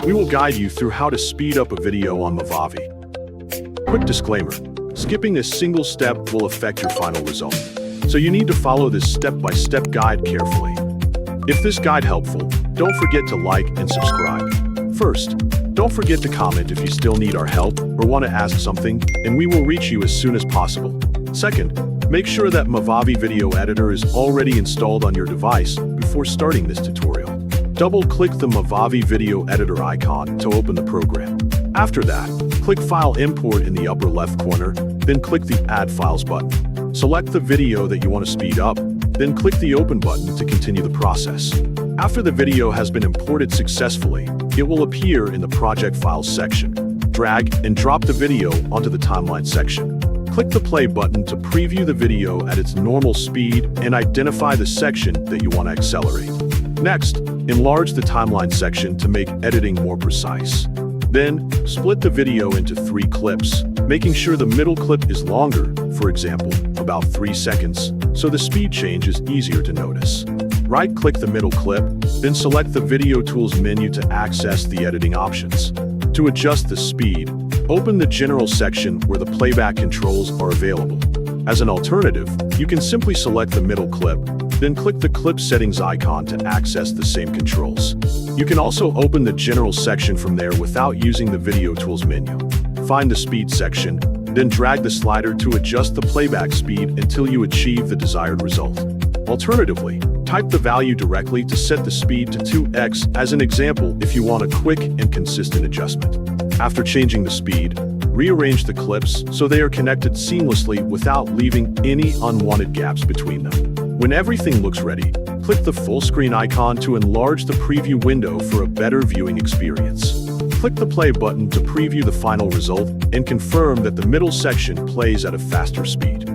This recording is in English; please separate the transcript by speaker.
Speaker 1: We will guide you through how to speed up a video on Movavi. Quick disclaimer, skipping a single step will affect your final result, so you need to follow this step-by-step guide carefully. If this guide helpful, don't forget to like and subscribe. First, don't forget to comment if you still need our help or want to ask something, and we will reach you as soon as possible. Second, make sure that Movavi Video Editor is already installed on your device before starting this tutorial. Double-click the Movavi Video Editor icon to open the program. After that, click File Import in the upper left corner, then click the Add Files button. Select the video that you want to speed up, then click the Open button to continue the process. After the video has been imported successfully, it will appear in the Project Files section. Drag and drop the video onto the Timeline section. Click the Play button to preview the video at its normal speed and identify the section that you want to accelerate. Next, enlarge the Timeline section to make editing more precise. Then, split the video into 3 clips, making sure the middle clip is longer, for example, about 3 seconds, so the speed change is easier to notice. Right-click the middle clip, then select the Video Tools menu to access the editing options. To adjust the speed, open the General section where the playback controls are available. As an alternative, you can simply select the middle clip, then click the Clip Settings icon to access the same controls. You can also open the General section from there without using the Video Tools menu. Find the Speed section, then drag the slider to adjust the playback speed until you achieve the desired result. Alternatively, type the value directly to set the speed to 2x as an example if you want a quick and consistent adjustment. After changing the speed, rearrange the clips so they are connected seamlessly without leaving any unwanted gaps between them. When everything looks ready, click the full screen icon to enlarge the preview window for a better viewing experience. Click the play button to preview the final result and confirm that the middle section plays at a faster speed.